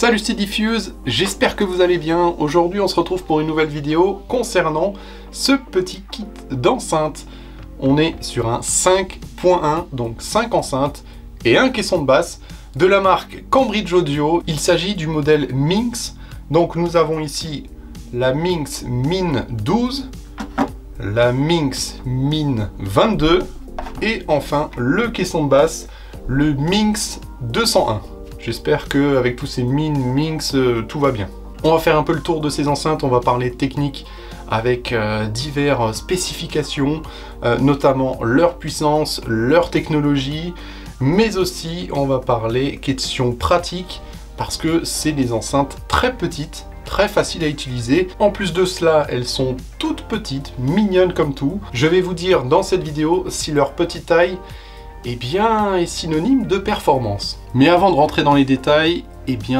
Salut, c'est Diffuse, j'espère que vous allez bien. Aujourd'hui on se retrouve pour une nouvelle vidéo concernant ce petit kit d'enceinte. On est sur un 5.1, donc 5 enceintes et un caisson de basse de la marque Cambridge Audio. Il s'agit du modèle Minx. Donc nous avons ici la Minx Min 12, la Minx Min 22 et enfin le caisson de basse, le Minx 201. J'espère qu'avec tous ces Minx, tout va bien. On va faire un peu le tour de ces enceintes, on va parler technique avec diverses spécifications, notamment leur puissance, leur technologie, mais aussi on va parler questions pratiques, parce que c'est des enceintes très petites, très faciles à utiliser. En plus de cela, elles sont toutes petites, mignonnes comme tout. Je vais vous dire dans cette vidéo si leur petite taille est synonyme de performance. Mais avant de rentrer dans les détails,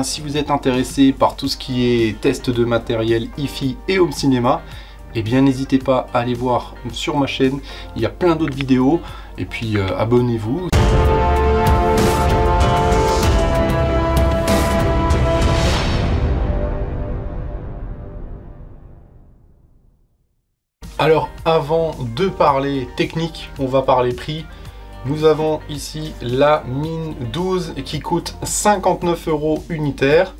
si vous êtes intéressé par tout ce qui est test de matériel hi-fi et home cinéma, n'hésitez pas à aller voir sur ma chaîne, il y a plein d'autres vidéos, et puis abonnez-vous. Alors avant de parler technique, on va parler prix. Nous avons ici la Min 12 qui coûte 59 € unitaire.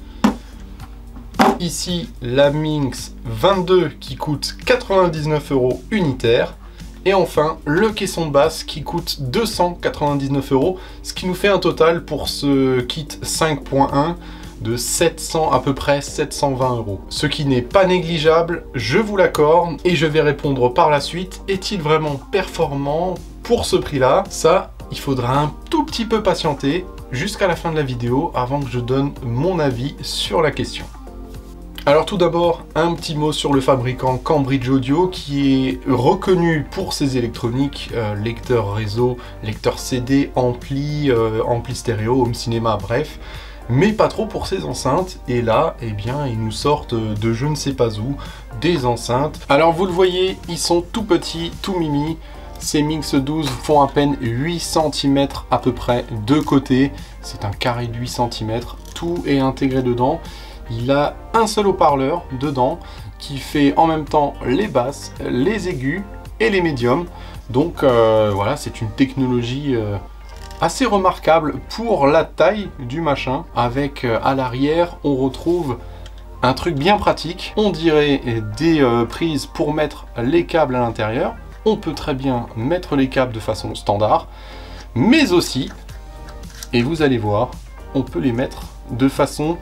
Ici la Minx 22 qui coûte 99 € unitaire. Et enfin le caisson de basse qui coûte 299 €, ce qui nous fait un total pour ce kit 5.1 de 700, à peu près 720 €. Ce qui n'est pas négligeable, je vous l'accorde, et je vais répondre par la suite. Est-il vraiment performant pour ce prix-là? Ça, il faudra un tout petit peu patienter jusqu'à la fin de la vidéo avant que je donne mon avis sur la question. Alors tout d'abord, un petit mot sur le fabricant Cambridge Audio qui est reconnu pour ses électroniques, lecteur réseau, lecteur CD, ampli stéréo, home cinéma, bref, mais pas trop pour ses enceintes. Et là, ils nous sortent de je ne sais pas où des enceintes. Alors vous le voyez, ils sont tout petits, tout mimi. Ces Minx 12 font à peine 8 cm à peu près de côté. C'est un carré de 8 cm. Tout est intégré dedans. Il a un seul haut-parleur dedans qui fait en même temps les basses, les aigus et les médiums. Donc voilà, c'est une technologie assez remarquable pour la taille du machin. Avec à l'arrière, on retrouve un truc bien pratique. On dirait des prises pour mettre les câbles à l'intérieur. On peut très bien mettre les câbles de façon standard, mais aussi, et vous allez voir, on peut les mettre de façon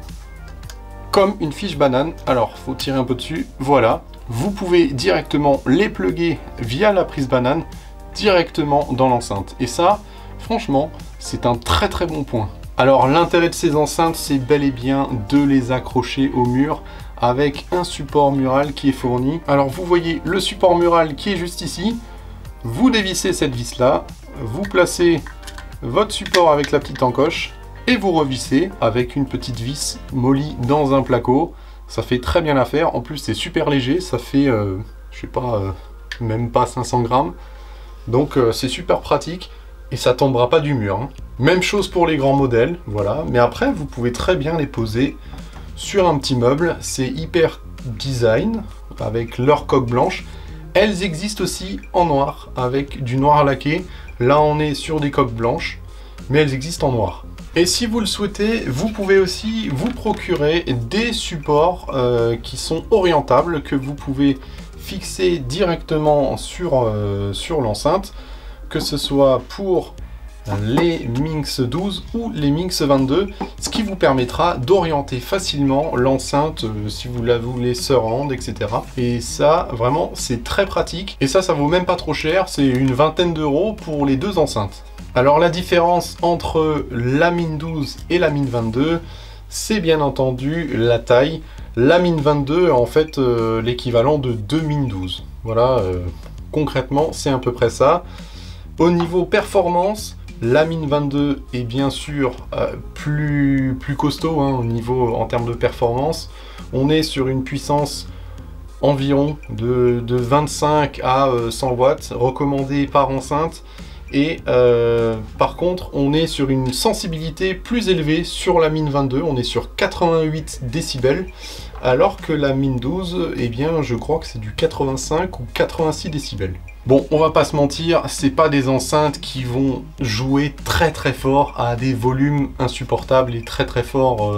comme une fiche banane. Alors, faut tirer un peu dessus, voilà. Vous pouvez directement les plugger via la prise banane, directement dans l'enceinte. Et ça, franchement, c'est un très très bon point. Alors, l'intérêt de ces enceintes, c'est bel et bien de les accrocher au mur, avec un support mural qui est fourni. Alors vous voyez le support mural qui est juste ici. Vous dévissez cette vis là, vous placez votre support avec la petite encoche et vous revissez avec une petite vis mollie dans un placo. Ça fait très bien l'affaire. En plus c'est super léger, ça fait je sais pas, même pas 500 grammes. Donc c'est super pratique et ça tombera pas du mur, hein. Même chose pour les grands modèles, voilà. Mais après vous pouvez très bien les poser sur un petit meuble. C'est hyper design avec leur coque blanche. Elles existent aussi en noir avec du noir laqué. Là on est sur des coques blanches, mais elles existent en noir. Et si vous le souhaitez, vous pouvez aussi vous procurer des supports qui sont orientables, que vous pouvez fixer directement sur l'enceinte, que ce soit pour les Minx 12 ou les Minx 22, ce qui vous permettra d'orienter facilement l'enceinte si vous la voulez surround, etc. Et ça, vraiment, c'est très pratique. Et ça vaut même pas trop cher, c'est une vingtaine d'euros pour les deux enceintes. Alors la différence entre la Min 12 et la Min 22, c'est bien entendu la taille. La Min 22 est en fait l'équivalent de deux Min 12. Voilà, concrètement, c'est à peu près ça. Au niveau performance, la Min 22 est bien sûr plus costaud, hein, en termes de performance. On est sur une puissance environ de 25 à 100 watts recommandée par enceinte. Et par contre, on est sur une sensibilité plus élevée sur la Mine 22, on est sur 88 décibels, alors que la Mine 12, eh bien, je crois que c'est du 85 ou 86 décibels. Bon, on va pas se mentir, c'est pas des enceintes qui vont jouer très très fort à des volumes insupportables et très très forts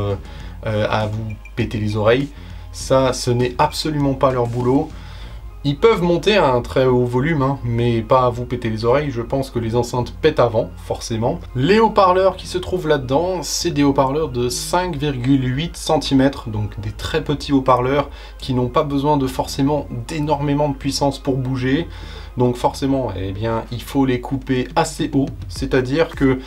à vous péter les oreilles. Ça, ce n'est absolument pas leur boulot. Ils peuvent monter à un très haut volume, hein, mais pas à vous péter les oreilles. Je pense que les enceintes pètent avant, forcément. Les haut-parleurs qui se trouvent là-dedans, c'est des haut-parleurs de 5,8 cm, donc des très petits haut-parleurs qui n'ont pas besoin de forcément d'énormément de puissance pour bouger. Donc forcément, eh bien, il faut les couper assez haut, c'est-à-dire que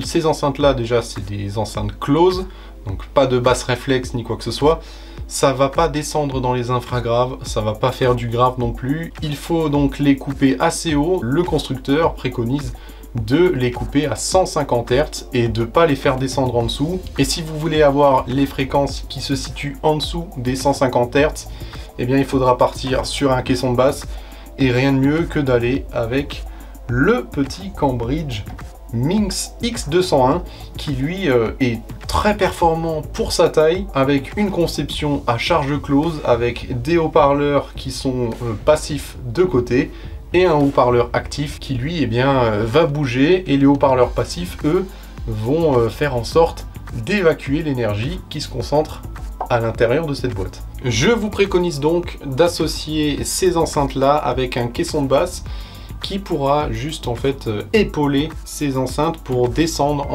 ces enceintes-là, déjà, c'est des enceintes close, donc pas de basse réflexe ni quoi que ce soit. Ça va pas descendre dans les infragraves, ça va pas faire du grave non plus. Il faut donc les couper assez haut. Le constructeur préconise de les couper à 150 Hz et de pas les faire descendre en dessous. Et si vous voulez avoir les fréquences qui se situent en dessous des 150 Hz, eh bien il faudra partir sur un caisson de basse. Et rien de mieux que d'aller avec le petit Cambridge Minx X201 qui lui est très performant pour sa taille, avec une conception à charge close, avec des haut-parleurs qui sont passifs de côté et un haut-parleur actif qui lui va bouger, et les haut-parleurs passifs eux vont faire en sorte d'évacuer l'énergie qui se concentre à l'intérieur de cette boîte. Je vous préconise donc d'associer ces enceintes là avec un caisson de basse qui pourra juste en fait épauler ces enceintes pour descendre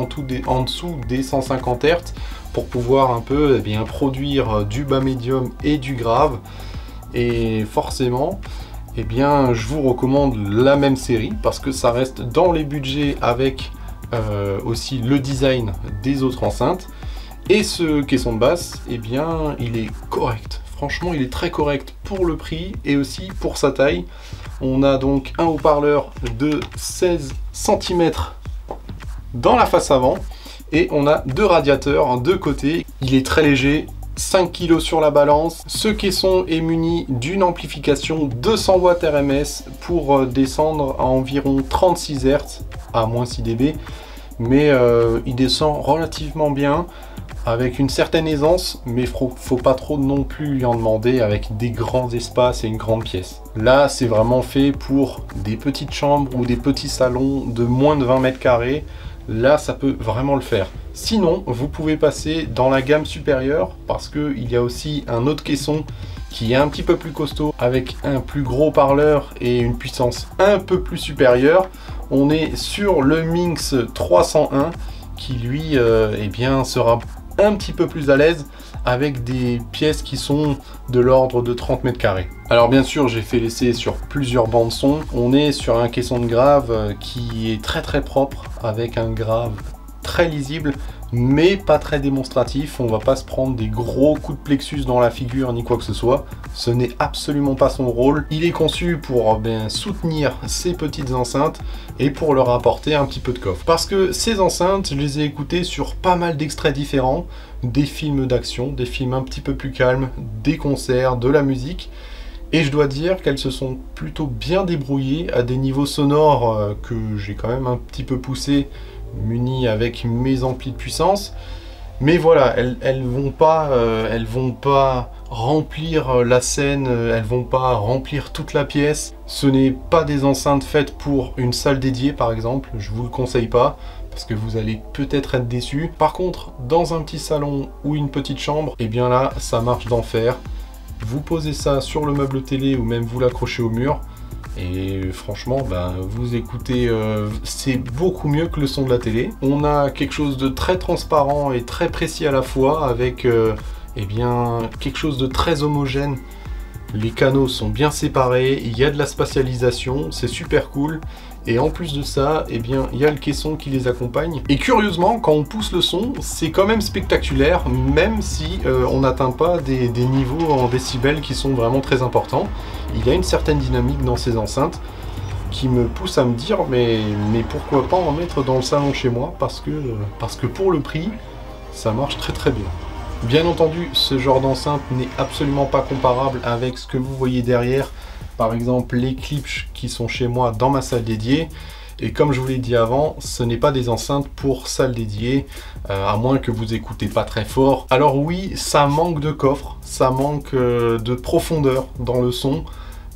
en dessous des 150 Hz pour pouvoir un peu produire du bas médium et du grave. Et forcément, je vous recommande la même série parce que ça reste dans les budgets avec aussi le design des autres enceintes. Et ce caisson de basse, il est correct. Franchement, il est très correct pour le prix et aussi pour sa taille. On a donc un haut-parleur de 16 cm dans la face avant et on a deux radiateurs de côté. Il est très léger, 5 kg sur la balance. Ce caisson est muni d'une amplification 200 watts RMS pour descendre à environ 36 Hz à moins 6 dB. Mais il descend relativement bien, avec une certaine aisance, mais faut pas trop non plus lui en demander avec des grands espaces et une grande pièce. Là, c'est vraiment fait pour des petites chambres ou des petits salons de moins de 20 mètres carrés. Là, ça peut vraiment le faire. Sinon, vous pouvez passer dans la gamme supérieure parce qu'il y a aussi un autre caisson qui est un petit peu plus costaud avec un plus gros parleur et une puissance un peu plus supérieure. On est sur le Minx 301 qui lui sera un petit peu plus à l'aise avec des pièces qui sont de l'ordre de 30 mètres carrés. Alors bien sûr, j'ai fait l'essai sur plusieurs bandes son. On est sur un caisson de grave qui est très très propre, avec un grave très lisible, mais pas très démonstratif. On va pas se prendre des gros coups de plexus dans la figure ni quoi que ce soit. Ce n'est absolument pas son rôle. Il est conçu pour soutenir ces petites enceintes et pour leur apporter un petit peu de coffre. Parce que ces enceintes, je les ai écoutées sur pas mal d'extraits différents, des films d'action, des films un petit peu plus calmes, des concerts, de la musique. Et je dois dire qu'elles se sont plutôt bien débrouillées à des niveaux sonores que j'ai quand même un petit peu poussé, munies avec mes amplis de puissance. Mais voilà, elles vont pas remplir la scène, elles vont pas remplir toute la pièce. Ce n'est pas des enceintes faites pour une salle dédiée par exemple, je vous le conseille pas, parce que vous allez peut-être être déçus. Par contre, dans un petit salon ou une petite chambre, là, ça marche d'enfer. Vous posez ça sur le meuble télé ou même vous l'accrochez au mur, et franchement, vous écoutez, c'est beaucoup mieux que le son de la télé. On a quelque chose de très transparent et très précis à la fois, avec quelque chose de très homogène. Les canaux sont bien séparés, il y a de la spatialisation, c'est super cool. Et en plus de ça, il y a le caisson qui les accompagne. Et curieusement, quand on pousse le son, c'est quand même spectaculaire, même si on n'atteint pas des niveaux en décibels qui sont vraiment très importants. Il y a une certaine dynamique dans ces enceintes qui me pousse à me dire mais pourquoi pas en mettre dans le salon chez moi, parce que pour le prix, ça marche très très bien. Bien entendu, ce genre d'enceinte n'est absolument pas comparable avec ce que vous voyez derrière. Par exemple, les clips qui sont chez moi dans ma salle dédiée. Et comme je vous l'ai dit avant, ce n'est pas des enceintes pour salle dédiée, à moins que vous écoutez pas très fort. Alors oui, ça manque de coffre, ça manque de profondeur dans le son,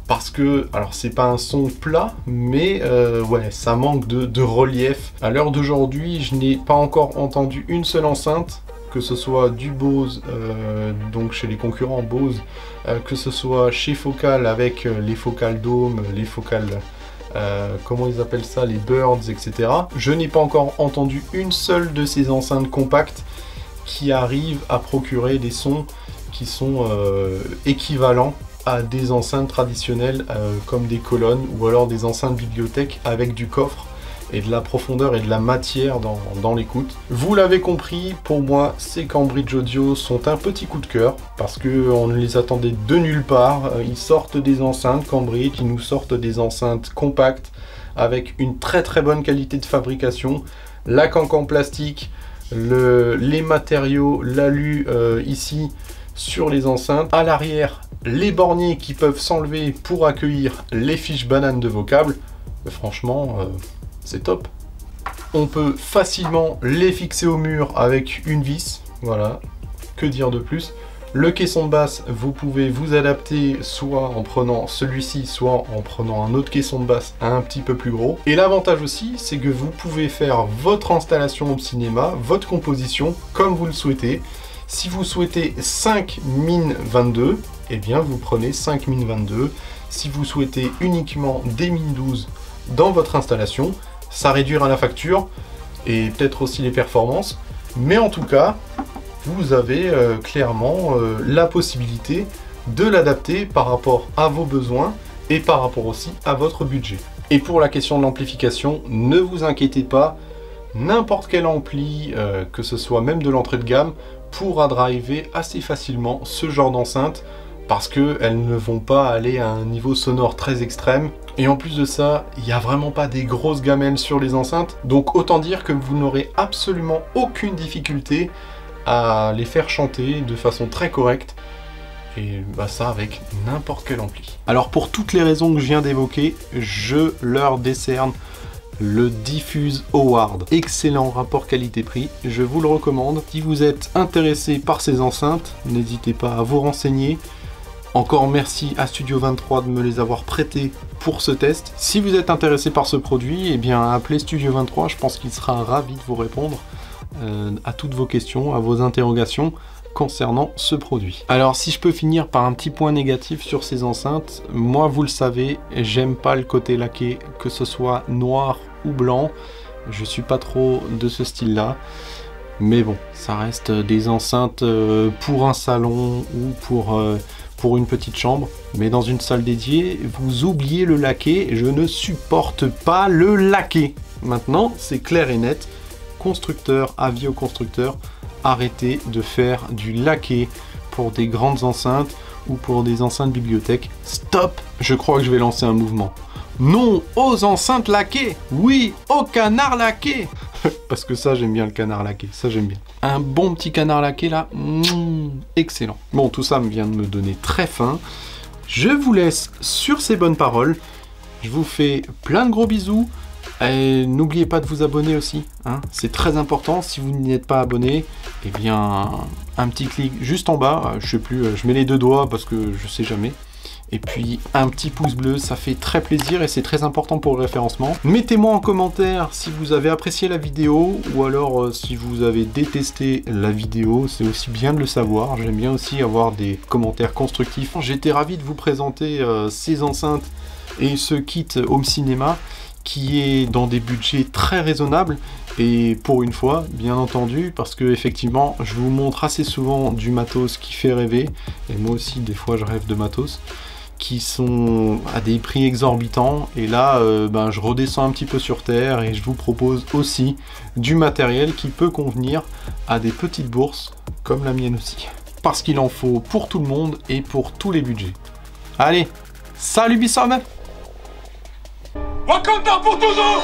parce que, alors c'est pas un son plat, mais ouais, ça manque de relief. À l'heure d'aujourd'hui, je n'ai pas encore entendu une seule enceinte, que ce soit du Bose, donc chez les concurrents Bose, que ce soit chez Focal avec les Focal Dome, les Focal, comment ils appellent ça, les Birds, etc. Je n'ai pas encore entendu une seule de ces enceintes compactes qui arrivent à procurer des sons qui sont équivalents à des enceintes traditionnelles comme des colonnes ou alors des enceintes bibliothèques avec du coffre et de la profondeur et de la matière dans l'écoute. Vous l'avez compris, pour moi, ces Cambridge Audio sont un petit coup de cœur parce qu'on ne les attendait de nulle part. Ils sortent des enceintes Cambridge, ils nous sortent des enceintes compactes avec une très bonne qualité de fabrication. La canque en plastique, les matériaux, l'alu ici sur les enceintes. À l'arrière, les borniers qui peuvent s'enlever pour accueillir les fiches bananes de vos câbles. Franchement, c'est top. On peut facilement les fixer au mur avec une vis. Voilà, que dire de plus. Le caisson de basse, vous pouvez vous adapter soit en prenant celui-ci, soit en prenant un autre caisson de basse un petit peu plus gros. Et l'avantage aussi, c'est que vous pouvez faire votre installation au cinéma, votre composition, comme vous le souhaitez. Si vous souhaitez 5 min 22, eh bien vous prenez 5 min 22. Si vous souhaitez uniquement des min 12 dans votre installation, ça réduira la facture et peut-être aussi les performances. Mais en tout cas, vous avez clairement la possibilité de l'adapter par rapport à vos besoins et par rapport aussi à votre budget. Et pour la question de l'amplification, ne vous inquiétez pas, n'importe quel ampli, que ce soit même de l'entrée de gamme, pourra driver assez facilement ce genre d'enceinte parce qu'elles ne vont pas aller à un niveau sonore très extrême. Et en plus de ça, il n'y a vraiment pas des grosses gamelles sur les enceintes, donc autant dire que vous n'aurez absolument aucune difficulté à les faire chanter de façon très correcte, et bah ça avec n'importe quel ampli. Alors pour toutes les raisons que je viens d'évoquer, je leur décerne le Diffuse Award. Excellent rapport qualité-prix, je vous le recommande. Si vous êtes intéressé par ces enceintes, n'hésitez pas à vous renseigner. Encore merci à Studio 23 de me les avoir prêtés pour ce test. Si vous êtes intéressé par ce produit, eh bien appelez Studio 23, je pense qu'il sera ravi de vous répondre à toutes vos questions, à vos interrogations concernant ce produit. Alors si je peux finir par un petit point négatif sur ces enceintes, moi vous le savez, j'aime pas le côté laqué, que ce soit noir ou blanc, je suis pas trop de ce style là. Mais bon, ça reste des enceintes pour un salon ou pour une petite chambre. Mais dans une salle dédiée, vous oubliez le laqué. Je ne supporte pas le laqué. Maintenant, c'est clair et net. Constructeur, avis aux constructeurs, arrêtez de faire du laqué pour des grandes enceintes ou pour des enceintes bibliothèques. Stop! Je crois que je vais lancer un mouvement. Non aux enceintes laquées! Oui, au canard laqué! Parce que ça, j'aime bien le canard laqué, ça j'aime bien. Un bon petit canard laqué là, excellent. Bon, tout ça me vient de me donner très faim. Je vous laisse sur ces bonnes paroles. Je vous fais plein de gros bisous. Et n'oubliez pas de vous abonner aussi, hein, c'est très important. Si vous n'y êtes pas abonné, eh bien un petit clic juste en bas, je sais plus, je mets les deux doigts parce que je sais jamais. Et puis un petit pouce bleu, ça fait très plaisir et c'est très important pour le référencement. Mettez-moi en commentaire si vous avez apprécié la vidéo ou alors si vous avez détesté la vidéo, c'est aussi bien de le savoir. J'aime bien aussi avoir des commentaires constructifs. J'étais ravi de vous présenter ces enceintes et ce kit home cinéma qui est dans des budgets très raisonnables et pour une fois, bien entendu, parce que effectivement, je vous montre assez souvent du matos qui fait rêver et moi aussi des fois je rêve de matos qui sont à des prix exorbitants et là je redescends un petit peu sur terre et je vous propose aussi du matériel qui peut convenir à des petites bourses comme la mienne aussi, parce qu'il en faut pour tout le monde et pour tous les budgets. Allez, salut Bissom! Wakanda pour toujours!